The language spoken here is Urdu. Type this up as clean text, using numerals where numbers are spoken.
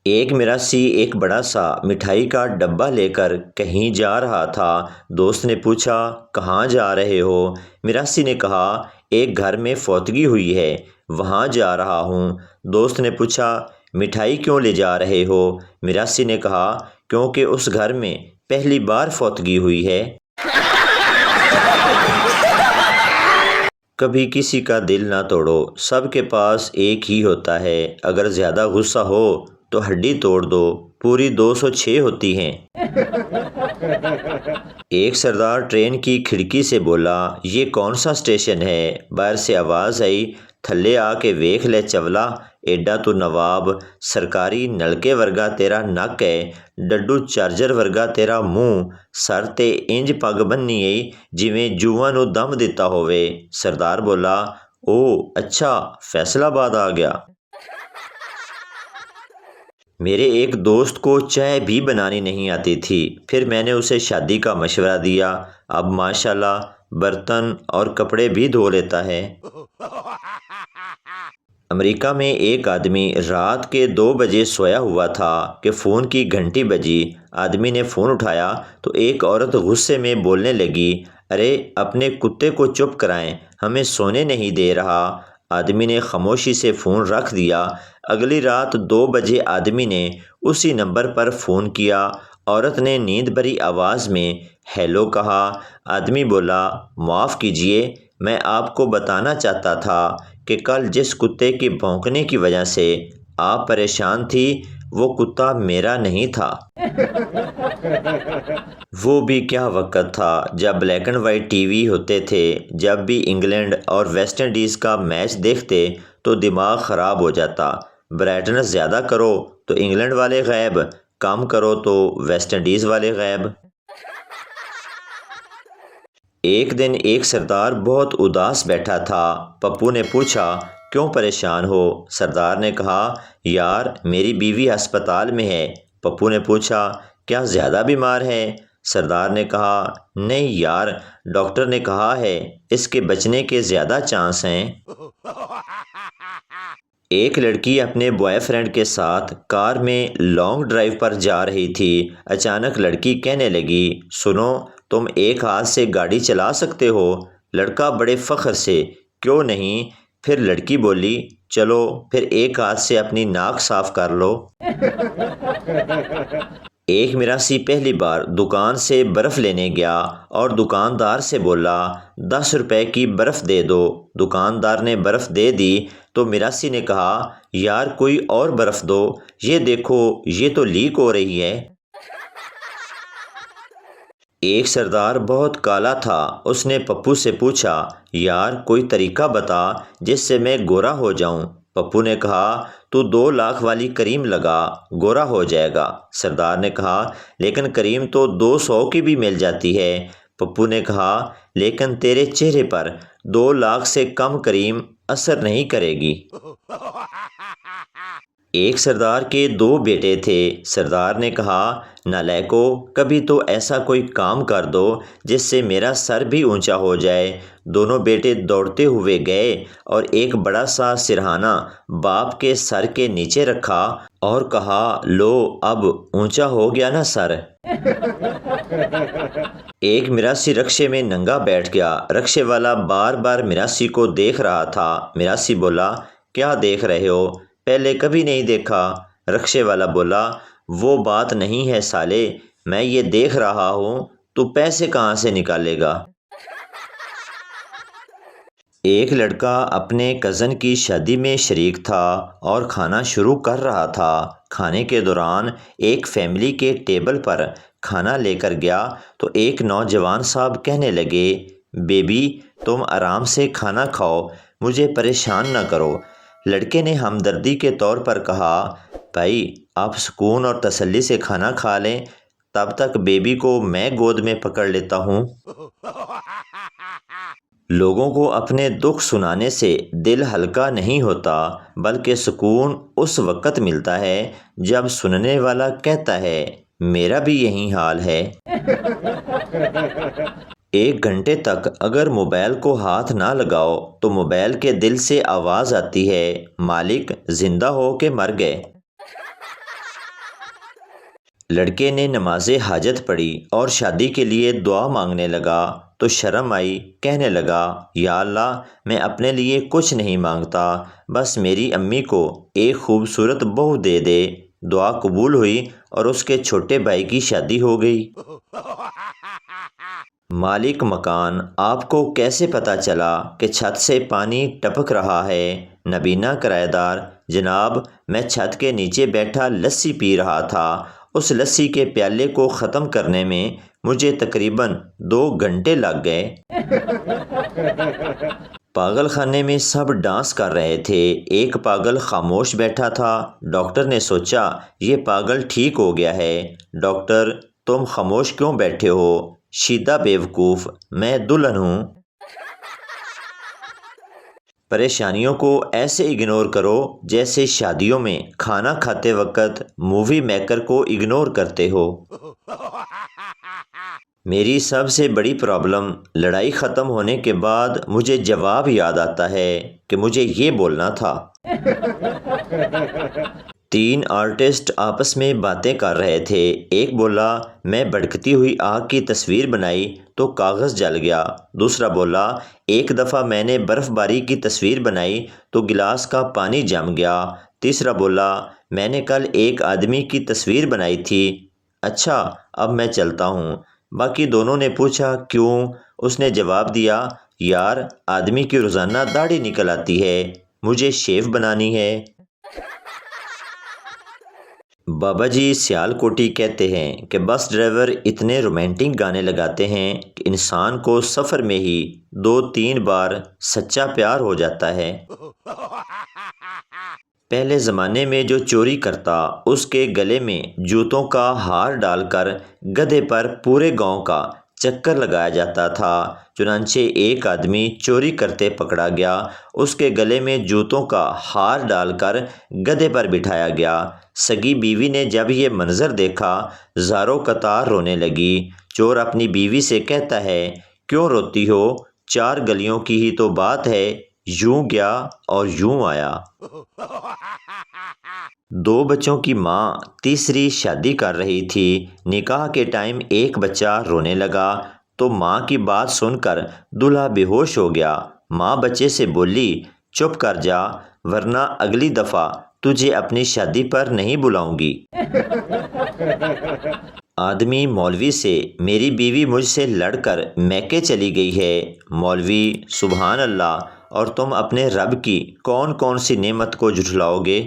ایک میراثی ایک بڑا سا مٹھائی کا ڈبہ لے کر کہیں جا رہا تھا۔ دوست نے پوچھا، کہاں جا رہے ہو؟ میراثی نے کہا، ایک گھر میں فوتگی ہوئی ہے، وہاں جا رہا ہوں۔ دوست نے پوچھا، مٹھائی کیوں لے جا رہے ہو؟ میراثی نے کہا، کیونکہ اس گھر میں پہلی بار فوتگی ہوئی ہے۔ کبھی کسی کا دل نہ توڑو، سب کے پاس ایک ہی ہوتا ہے۔ اگر زیادہ غصہ ہو تو ہڈی توڑ دو، پوری 206 ہوتی ہیں۔ ایک سردار ٹرین کی کھڑکی سے بولا، یہ کون سا اسٹیشن ہے؟ باہر سے آواز آئی، تھلے آ کے ویکھ لے چولا، ایڈا تو نواب، سرکاری نلکے ورگا تیرا نک ہے، ڈڈو چارجر ورگا تیرا منہ، سر تے انج پگ بننی ہے جویں جوواں نو دم دتا ہووے۔ سردار بولا، او اچھا، فیصل آباد آ گیا۔ میرے ایک دوست کو چائے بھی بنانی نہیں آتی تھی، پھر میں نے اسے شادی کا مشورہ دیا، اب ماشاءاللہ برتن اور کپڑے بھی دھو لیتا ہے۔ امریکہ میں ایک آدمی رات کے 2 بجے سویا ہوا تھا کہ فون کی گھنٹی بجی۔ آدمی نے فون اٹھایا تو ایک عورت غصے میں بولنے لگی، ارے اپنے کتے کو چپ کرائیں، ہمیں سونے نہیں دے رہا۔ آدمی نے خاموشی سے فون رکھ دیا۔ اگلی رات 2 بجے آدمی نے اسی نمبر پر فون کیا۔ عورت نے نیند بھری آواز میں ہیلو کہا۔ آدمی بولا، معاف کیجیے، میں آپ کو بتانا چاہتا تھا کہ کل جس کتے کے بھونکنے کی وجہ سے آپ پریشان تھی، وہ کتا میرا نہیں تھا۔ وہ بھی کیا وقت تھا جب black and white T V ہوتے تھے۔ جب بھی انگلینڈ اور ویسٹ انڈیز کا میچ دیکھتے تو دماغ خراب ہو جاتا۔ برائٹنس زیادہ کرو تو انگلینڈ والے غائب، کم کرو تو ویسٹ انڈیز والے غائب۔ ایک دن ایک سردار بہت اداس بیٹھا تھا۔ پپو نے پوچھا، کیوں پریشان ہو؟ سردار نے کہا، یار میری بیوی ہسپتال میں ہے۔ پپو نے پوچھا، کیا زیادہ بیمار ہے؟ سردار نے کہا، نہیں یار، ڈاکٹر نے کہا ہے اس کے بچنے کے زیادہ چانس ہیں۔ ایک لڑکی اپنے بوائے فرینڈ کے ساتھ کار میں لانگ ڈرائیو پر جا رہی تھی۔ اچانک لڑکی کہنے لگی، سنو، تم ایک ہاتھ سے گاڑی چلا سکتے ہو؟ لڑکا بڑے فخر سے، کیوں نہیں؟ پھر لڑکی بولی، چلو پھر ایک ہاتھ سے اپنی ناک صاف کر لو۔ ایک میراثی پہلی بار دکان سے برف لینے گیا اور دکاندار سے بولا، 10 روپے کی برف دے دو۔ دکاندار نے برف دے دی تو میراثی نے کہا، یار کوئی اور برف دو، یہ دیکھو یہ تو لیک ہو رہی ہے۔ ایک سردار بہت کالا تھا، اس نے پپو سے پوچھا، یار کوئی طریقہ بتا جس سے میں گورا ہو جاؤں۔ پپو نے کہا، تو 2 لاکھ والی کریم لگا، گورا ہو جائے گا۔ سردار نے کہا، لیکن کریم تو 200 کی بھی مل جاتی ہے۔ پپو نے کہا، لیکن تیرے چہرے پر 2 لاکھ سے کم کریم اثر نہیں کرے گی۔ ایک سردار کے 2 بیٹے تھے۔ سردار نے کہا، نالائکو، کبھی تو ایسا کوئی کام کر دو جس سے میرا سر بھی اونچا ہو جائے۔ دونوں بیٹے دوڑتے ہوئے گئے اور ایک بڑا سا سرہانہ باپ کے سر کے نیچے رکھا اور کہا، لو اب اونچا ہو گیا نا سر۔ ایک میراثی رکشے میں ننگا بیٹھ گیا۔ رکشے والا بار بار میراثی کو دیکھ رہا تھا۔ میراثی بولا، کیا دیکھ رہے ہو؟ پہلے کبھی نہیں دیکھا۔ رکشے والا بولا، وہ بات نہیں ہے سالے، میں یہ دیکھ رہا ہوں تو پیسے کہاں سے نکالے گا؟ ایک لڑکا اپنے کزن کی شادی میں شریک تھا اور کھانا شروع کر رہا تھا۔ کھانے کے دوران ایک فیملی کے ٹیبل پر کھانا لے کر گیا تو ایک نوجوان صاحب کہنے لگے، بیبی تم آرام سے کھانا کھاؤ، مجھے پریشان نہ کرو۔ لڑکے نے ہمدردی کے طور پر کہا، بھائی آپ سکون اور تسلی سے کھانا کھا لیں، تب تک بیبی کو میں گود میں پکڑ لیتا ہوں۔ لوگوں کو اپنے دکھ سنانے سے دل ہلکا نہیں ہوتا، بلکہ سکون اس وقت ملتا ہے جب سننے والا کہتا ہے، میرا بھی یہی حال ہے۔ 1 گھنٹے تک اگر موبائل کو ہاتھ نہ لگاؤ تو موبائل کے دل سے آواز آتی ہے، مالک زندہ ہو کہ مر گئے؟ لڑکے نے نماز حاجت پڑھی اور شادی کے لیے دعا مانگنے لگا تو شرم آئی، کہنے لگا یا اللہ میں اپنے لیے کچھ نہیں مانگتا، بس میری امی کو ایک خوبصورت بہو دے دے۔ دعا قبول ہوئی اور اس کے چھوٹے بھائی کی شادی ہو گئی۔ مالک مکان: آپ کو کیسے پتہ چلا کہ چھت سے پانی ٹپک رہا ہے؟ نبینہ کرایہ دار: جناب میں چھت کے نیچے بیٹھا لسی پی رہا تھا، اس لسی کے پیالے کو ختم کرنے میں مجھے تقریباً 2 گھنٹے لگ گئے۔ پاگل خانے میں سب ڈانس کر رہے تھے، ایک پاگل خاموش بیٹھا تھا۔ ڈاکٹر نے سوچا یہ پاگل ٹھیک ہو گیا ہے۔ ڈاکٹر: تم خاموش کیوں بیٹھے ہو؟ شیدہ بیوقوف: میں دلہن ہوں۔ پریشانیوں کو ایسے اگنور کرو جیسے شادیوں میں کھانا کھاتے وقت مووی میکر کو اگنور کرتے ہو۔ میری سب سے بڑی پرابلم: لڑائی ختم ہونے کے بعد مجھے جواب یاد آتا ہے کہ مجھے یہ بولنا تھا۔ 3 آرٹسٹ آپس میں باتیں کر رہے تھے، ایک بولا میں بھڑکتی ہوئی آگ کی تصویر بنائی تو کاغذ جل گیا۔ دوسرا بولا ایک دفعہ میں نے برف باری کی تصویر بنائی تو گلاس کا پانی جم گیا۔ تیسرا بولا میں نے کل ایک آدمی کی تصویر بنائی تھی۔ اچھا اب میں چلتا ہوں۔ باقی دونوں نے پوچھا کیوں؟ اس نے جواب دیا یار آدمی کی روزانہ داڑھی نکل آتی ہے، مجھے شیو بنانی ہے۔ بابا جی سیال کوٹی کہتے ہیں کہ بس ڈرائیور اتنے رومانٹک گانے لگاتے ہیں کہ انسان کو سفر میں ہی 2-3 بار سچا پیار ہو جاتا ہے۔ پہلے زمانے میں جو چوری کرتا اس کے گلے میں جوتوں کا ہار ڈال کر گدھے پر پورے گاؤں کا چکر لگایا جاتا تھا۔ چنانچہ ایک آدمی چوری کرتے پکڑا گیا، اس کے گلے میں جوتوں کا ہار ڈال کر گدھے پر بٹھایا گیا۔ سگی بیوی نے جب یہ منظر دیکھا زاروں قطار رونے لگی۔ چور اپنی بیوی سے کہتا ہے کیوں روتی ہو؟ 4 گلیوں کی ہی تو بات ہے، یوں گیا اور یوں آیا۔ 2 بچوں کی ماں تیسری شادی کر رہی تھی۔ نکاح کے ٹائم ایک بچہ رونے لگا تو ماں کی بات سن کر دلہا بے ہوش ہو گیا۔ ماں بچے سے بولی چپ کر جا ورنہ اگلی دفعہ تجھے اپنی شادی پر نہیں بلاؤں گی۔ آدمی مولوی سے میری بیوی مجھ سے لڑ کر میکے چلی گئی ہے۔ مولوی سبحان اللہ، اور تم اپنے رب کی کون کون سی نعمت کو جھٹلاؤ گے؟